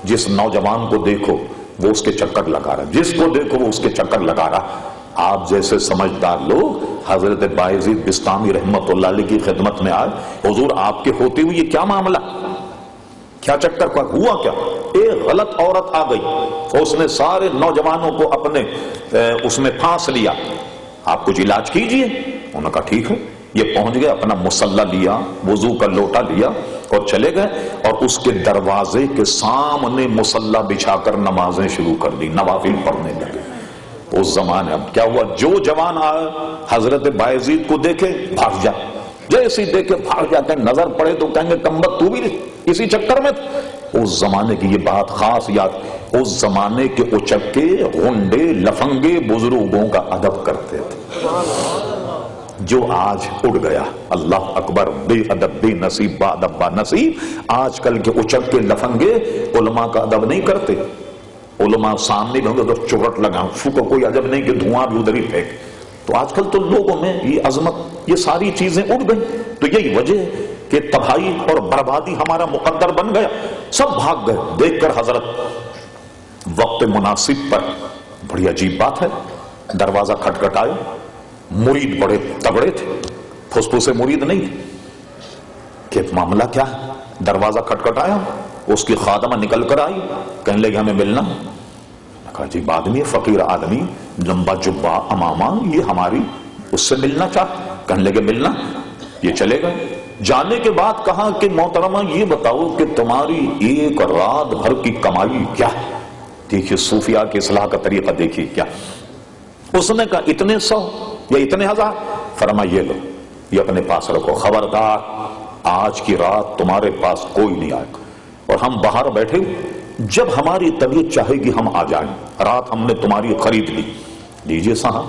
جس نوجوان کو دیکھو وہ اس کے چکر لگا رہا، جس کو دیکھو وہ اس کے چکر لگا رہا۔ آپ جیسے سمجھدار لوگ حضرت بایزید بسطامی رحمت اللہ علیہ کی خدمت میں آئے، حضور آپ کے ہوتے ہوئے یہ کیا معاملہ، کیا چکر کا ہوا کیا؟ ایک غلط عورت آ گئی، اس نے سارے نوجوانوں کو اپنے اس میں پھانس لیا، آپ کچھ علاج کیجئے۔ انہوں نے کہا ٹھیک ہے۔ یہ پہنچ گئے، اپنا مصلی لیا، وضو کا لوٹا لیا اور چلے گئے، اور اس کے دروازے کے سامنے مصلی بچھا کر نمازیں شروع کر دی، نوافل پڑھنے لگے۔ اس زمانے اب کیا ہوا، جو جوان آئے حضرت بایزید کو دیکھے بھاگ جا، جیسے ہی دیکھے بھاگ جاتے ہیں، نظر پڑے تو کہیں گے کمبخت تو بھی اسی چکر میں تھا۔ اس زمانے کی یہ بات خاص یاد، اس زمانے کے اچکے غنڈے لفنگے بزرگوں کا ادب کرتے تھے، جو آج اڑ گیا۔ اللہ اکبر، بے ادب بے نصیب با ادب با نصیب۔ آج کل کے اچکے لفنگے علماء کا ادب نہیں کرتے، علماء سامنے بھی ہوں گے تو چوٹ لگا، کو کوئی عجب نہیں کہ دھواں بھی ادھر ہی پھینک۔ تو آج کل تو لوگوں میں یہ عظمت، یہ ساری چیزیں اڑ گئی۔ تو یہی وجہ ہے کہ تباہی اور بربادی ہمارا مقدر بن گیا، سب بھاگ گئے۔ دیکھ کر حضرت وقت مناسب پر، بڑی عجیب بات ہے، دروازہ کھٹکھٹایا، مرید بڑے تگڑے تھے، پھسپھوسے مرید نہیں تھے، کہ معاملہ کیا ہے؟ دروازہ کھٹکھٹایا، اس کی خادمہ نکل کر آئی، کہنے لگے ہمیں ملنا۔ کہا عجیب آدمی، فقیر آدمی، لمبا جبہ امامہ، یہ ہماری اس سے ملنا چاہتے، کہنے لگے ملنا۔ یہ چلے گئے، جانے کے بعد کہا کہ محترمہ یہ بتاؤ کہ تمہاری ایک رات بھر کی کمائی کیا ہے؟ دیکھیے صوفیاء کی اصلاح کا طریقہ دیکھیے کیا۔ اس نے کہا اتنے 100 یا اتنے 1000۔ فرمایا یہ لو، یہ اپنے پاس رکھو، خبردار آج کی رات تمہارے پاس کوئی نہیں آئے گا، اور ہم باہر بیٹھے، جب ہماری طبیعت چاہے گی ہم آ جائیں، رات ہم نے تمہاری خرید لی۔ لیجیے صاحب،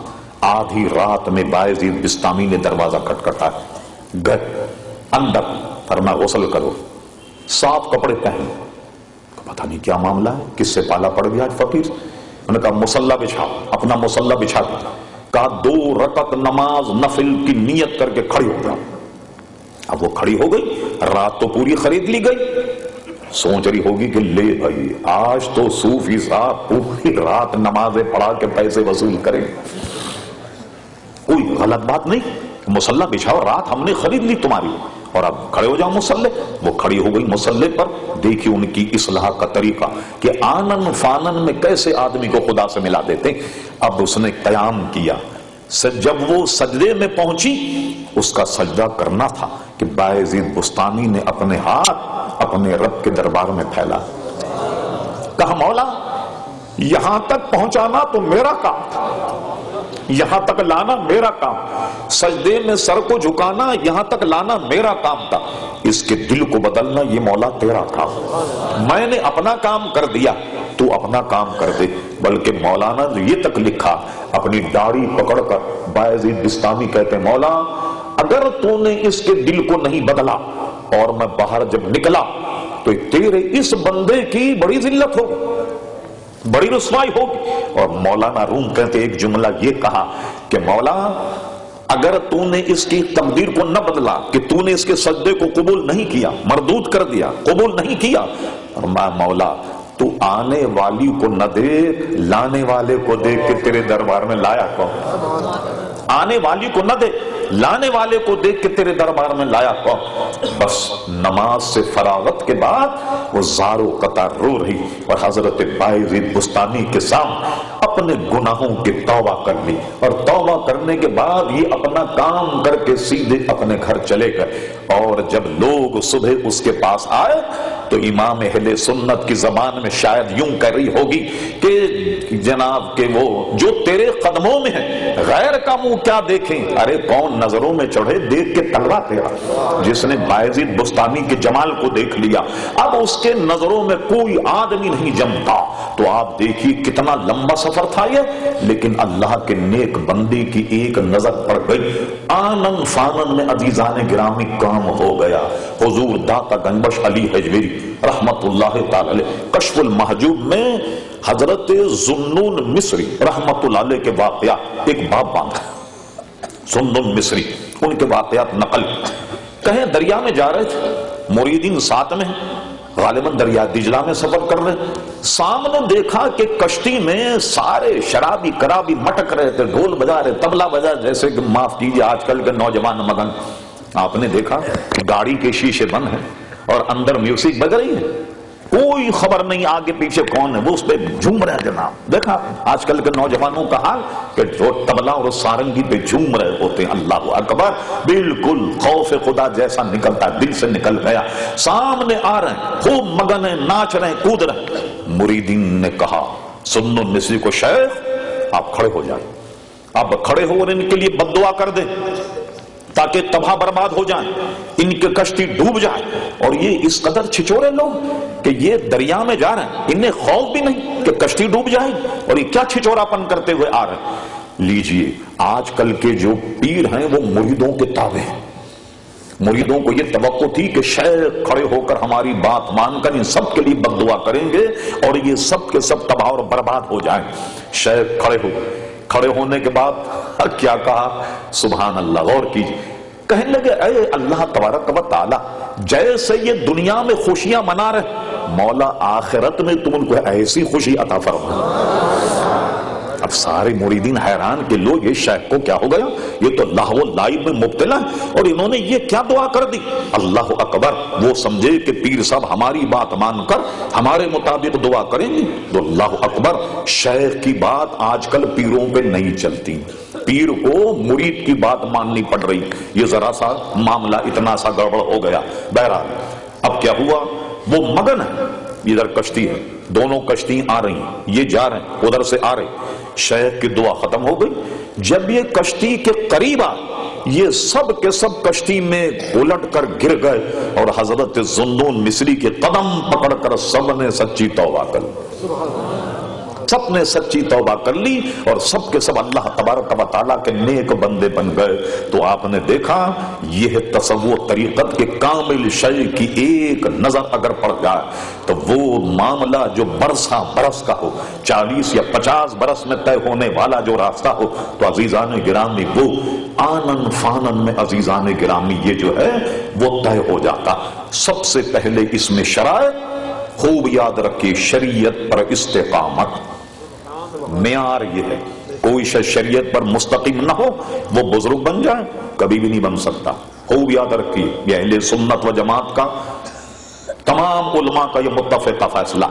آدھی رات میں بایزید بسطامی نے دروازہ کھٹکھٹایا، گئے اندر، فرمایا غسل کرو، صاف کپڑے پہن۔ پتہ نہیں کیا معاملہ ہے، کس سے پالا پڑ گیا آج فقیر۔ انہوں نے کہا مصلی بچھا، اپنا مصلی بچھا دیا، کہا 2 رکعت نماز نفل کی نیت کر کے کھڑی ہو جاؤ۔ اب وہ کھڑی ہو گئی، رات تو پوری خرید لی گئی، سوچ رہی ہوگی کہ لے بھائی آج تو صوفی صاحب پوری رات نمازیں پڑھا کے پیسے وصول کریں۔ کوئی غلط بات نہیں، مصلی بچھاؤ، رات ہم نے خرید لی تمہاری، اور اب کھڑے ہو جاؤ مصلی۔ وہ کھڑی ہو گئی مصلی پر، دیکھیے ان کی اصلاح کا طریقہ کہ آنن فانن میں کیسے آدمی کو خدا سے ملا دیتے۔ اب اس نے قیام کیا، جب وہ سجدے میں پہنچی، اس کا سجدہ کرنا تھا کہ بایزید بسطامی نے اپنے ہاتھ اپنے رب کے دربار میں پھیلا، کہا مولا یہاں تک پہنچانا تو میرا کام تھا، یہاں تک لانا میرا کام، سجدے میں سر کو جھکانا یہاں تک لانا میرا کام تھا، اس کے دل کو بدلنا یہ مولا تیرا کام، میں نے اپنا کام کر دیا، تو اپنا کام کر دے۔ بلکہ مولانا یہ تک لکھا، اپنی داڑھی پکڑ کر بایزید بسطامی کہتے مولا اگر تو نے اس کے دل کو نہیں بدلا اور میں باہر جب نکلا تو تیرے اس بندے کی بڑی ذلت ہوگی، بڑی رسوائی ہوگی۔ اور مولانا روم کہتے ایک جملہ یہ کہا کہ مولا اگر تو نے اس کی تقدیر کو نہ بدلا، کہ تو نے اس کے سجدے کو قبول نہیں کیا، مردود کر دیا، قبول نہیں کیا، اور میں مولا تو آنے والی کو نہ دیکھ، لانے والے کو دیکھ کے تیرے دربار میں لایا کون، آنے والی کو نہ دیکھ، لانے والے کو دیکھ کے تیرے دربار میں لایا کون۔ بس نماز سے فراغت کے بعد وہ زار و قطار رو رہی، اور حضرت بایزید بسطامی کے سامنے اپنے گناہوں کی توبہ کر لی، اور توبہ کرنے کے بعد یہ اپنا کام کر کے سیدھے اپنے گھر چلے گئے۔ اور جب لوگ صبح اس کے پاس آئے تو امام اہل سنت کی زبان میں شاید یوں کہہ رہی ہوگی کہ جناب کہ وہ جو تیرے قدموں میں ہے غیر کا منہ کیا دیکھیں، ارے کون نظروں میں چڑھے دیکھ کے تلوا تیرا، جس نے بایزید بسطامی کے جمال کو دیکھ لیا اب اس کے نظروں میں کوئی آدمی نہیں جمتا۔ تو آپ دیکھیے کتنا لمبا سفر تھا یہ، لیکن اللہ کے نیک بندے کی ایک نظر پڑ گئی، آنن فانن میں عزیزان گرامی کام ہو گیا۔ حضور داتا گنبش علی حجویری رحمت اللہ تعالی علیہ کشف المحجوب میں حضرت ذوالنون مصری رحمت اللہ علیہ کے واقعات ایک باب باندھا، ذوالنون مصری ان کے واقعات نقل، کہیں دریا میں جا رہے تھے، مریدین ساتھ میں، غالباً دریا دجلہ میں سفر کر رہے، سامنے دیکھا کہ کشتی میں سارے شرابی کرابی مٹک رہے تھے، ڈھول بجا رہے، طبلہ بجا، جیسے کہ معاف کیجیے آج کل کے نوجوان مگن۔ آپ نے دیکھا گاڑی کے شیشے بند ہیں اور اندر میوزک بج رہی ہے، کوئی خبر نہیں آگے پیچھے کون ہے، وہ اس پہ جھوم رہے ہیں جناب۔ دیکھا آج کل کے نوجوانوں کا حال کہ جو طبلہ اور سارنگی پہ جھوم رہے ہوتے ہیں، اللہ اکبر، بالکل خوف خدا جیسا نکلتا ہے، دل سے نکل گیا۔ سامنے آ رہے ہیں، خوب مگن ہیں، ناچ رہے ہیں، کود رہے ہیں۔ مریدین نے کہا سنو مصری کو، شیخ آپ کھڑے ہو جائیں، آپ کھڑے ہو اور ان کے لیے بد دعا کر دیں تاکہ تباہ برباد ہو جائیں، ان کی کشتی ڈوب جائے۔ اور یہ اس قدر چھچورے لوگ کہ یہ دریا میں جا رہے ہیں، انہیں خوف بھی نہیں کہ کشتی ڈوب جائے، اور یہ کیا چھچورا پن کرتے ہوئے آ رہے ہیں۔ لیجئے آج کل کے جو پیر ہیں وہ مریدوں کے تابع ہیں، مریدوں کو یہ توقع تھی کہ شیخ کھڑے ہو کر ہماری بات مان کر ان سب کے لیے بد دعا کریں گے اور یہ سب کے سب تباہ اور برباد ہو جائیں۔ شیخ کھڑے ہو، کھڑے ہونے کے بعد کیا کہا؟ سبحان اللہ، غور کیجیے، کہنے لگے اے اللہ تبارک و تعالی، جیسے یہ دنیا میں خوشیاں منا رہے، مولا آخرت میں تم ان کو ایسی خوشی عطا فرما۔ اب سارے مریدین حیران کہ لو یہ شیخ کو کیا ہو گیا، یہ تو لہو لائب میں مبتلا ہے، اور انہوں نے یہ کیا دعا کر دی۔ اللہ اکبر، وہ سمجھے کہ پیر صاحب ہماری بات مان کر ہمارے مطابق دعا کریں گے تو اللہ اکبر۔ شیخ کی بات آج کل پیروں پہ نہیں چلتی، پیر کو مرید کی بات ماننی پڑ رہی۔ یہ ذرا سا معاملہ اتنا سا گڑبڑ ہو گیا۔ بہرحال اب کیا ہوا، وہ مگن ہے، ادھر کشتی ہے، دونوں کشتی آ رہی ہیں، یہ جا رہے ہیں، ادھر سے آ رہے ہیں۔ شیخ کی دعا ختم ہو گئی۔ جب یہ کشتی کے قریب آ، یہ سب کے سب کشتی میں الٹ کر گر گئے، اور حضرت ذوالنون مصری کے قدم پکڑ کر سب نے سچی توبہ کر لی، سب نے سچی توبہ کر لی، اور سب کے سب اللہ تبارک و تعالیٰ کے نیک بندے بن گئے۔ تو آپ نے دیکھا یہ تصور طریقت کے کامل شے کی ایک نظر اگر پڑ جائے تو وہ معاملہ جو برسا برس کا ہو، 40 یا 50 برس میں طے ہونے والا جو راستہ ہو، تو عزیزان گرامی وہ آنن فانن میں عزیزان گرامی یہ جو ہے وہ طے ہو جاتا۔ سب سے پہلے اس میں شرائط خوب یاد رکھیے، شریعت پر استقامت، معیار یہ ہے، کوئی شریعت پر مستقیم نہ ہو وہ بزرگ بن جائے کبھی بھی نہیں بن سکتا۔ خوب یاد رکھیے، یہ اہل سنت و جماعت کا، تمام علماء کا یہ متفقہ فیصلہ۔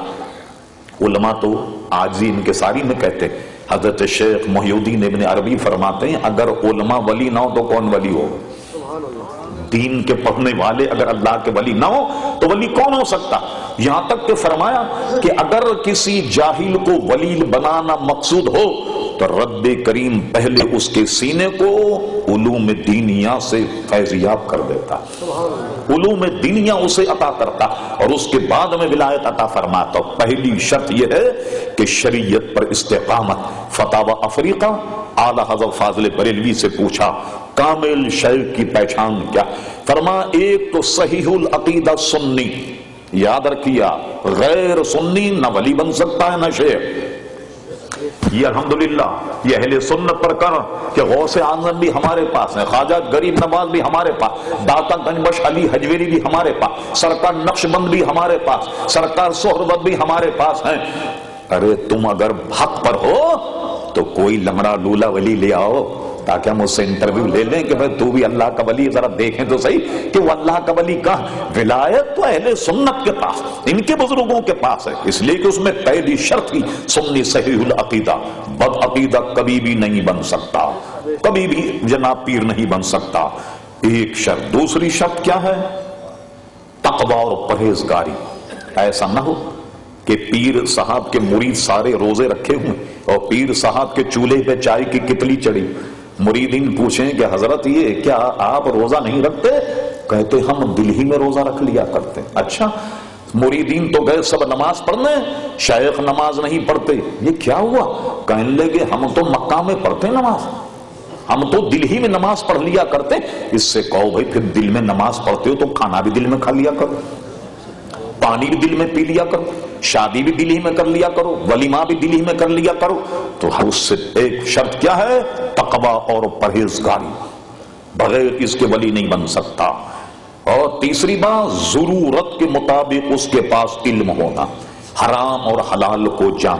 علماء تو عاجزی انکساری میں کہتے، حضرت شیخ محی الدین ابن عربی فرماتے ہیں اگر علماء ولی نہ ہو تو کون ولی ہو؟ دین کے پڑھنے والے اگر اللہ کے ولی نہ ہو تو ولی کون ہو سکتا؟ یہاں تک کہ فرمایا کہ اگر کسی جاہل کو ولی بنانا مقصود ہو تو رب کریم پہلے اس کے سینے کو علوم دینیا سے فیضیاب کر دیتا، علوم دینیا اسے عطا کرتا، اور اس کے بعد میں ولایت عطا فرماتا۔ پہلی شرط یہ ہے کہ شریعت پر استقامت۔ فتاوی افریقہ اعلی حضرت فاضل بریلوی سے پوچھا کامل شیخ کی پہچان کیا؟ فرما ایک تو صحیح العقیدہ سنی، یاد رکھیا غیر سنی نہ ولی بن سکتا ہے نہ شیخ۔ یہ الحمدللہ یہ اہل سنت پر کر کہ غوث اعظم بھی ہمارے پاس ہیں، خواجہ غریب نواز بھی ہمارے پاس، داتا گنج بخش علی حجویری بھی ہمارے پاس، سرکار نقش بند بھی ہمارے پاس، سرکار سہروردی بھی ہمارے پاس ہیں۔ ارے تم اگر حق پر ہو تو کوئی لنگڑا لولا ولی لے آؤ تاکہ ہم اس سے انٹرویو لے لیں کہ بھئی تو بھی اللہ کا ولی، ذرا دیکھیں تو صحیح کہ وہ اللہ کا ولی کہاں۔ ولایت تو اہل سنت کے پاس، ان کے بزرگوں کے پاس ہے، اس لیے کہ اس میں پہلی شرط ہی سنی صحیح العقیدہ، بد عقیدہ کبھی بھی نہیں بن سکتا، کبھی بھی جناب پیر نہیں بن سکتا۔ ایک شرط۔ دوسری شرط کیا ہے؟ تقوی اور پرہیزگاری۔ ایسا نہ ہو کہ پیر صاحب کے مرید سارے روزے رکھے ہوئے اور پیر صاحب کے چولہے پہ چائے کی کتلی چڑھی، مریدین پوچھیں کہ حضرت یہ کیا آپ روزہ نہیں رکھتے؟ کہتے ہم دل ہی میں روزہ رکھ لیا کرتے۔ اچھا، مریدین تو گئے سب نماز پڑھنے، شیخ نماز نہیں پڑھتے، یہ کیا ہوا؟ کہنے لگے ہم تو مکہ میں پڑھتے نماز، ہم تو دل ہی میں نماز پڑھ لیا کرتے۔ اس سے کہو بھائی پھر دل میں نماز پڑھتے ہو تو کھانا بھی دل میں کھا لیا کرو، پانی بھی دل میں پی لیا کرو، شادی بھی دل ہی میں کر لیا کرو، ولیمہ بھی دل ہی میں کر لیا کرو۔ تو اس سے ایک شرط کیا ہے؟ تقوی اور پرہیزگاری، بغیر اس کے ولی نہیں بن سکتا۔ اور تیسری بات ضرورت کے مطابق اس کے پاس علم ہونا، حرام اور حلال کو جان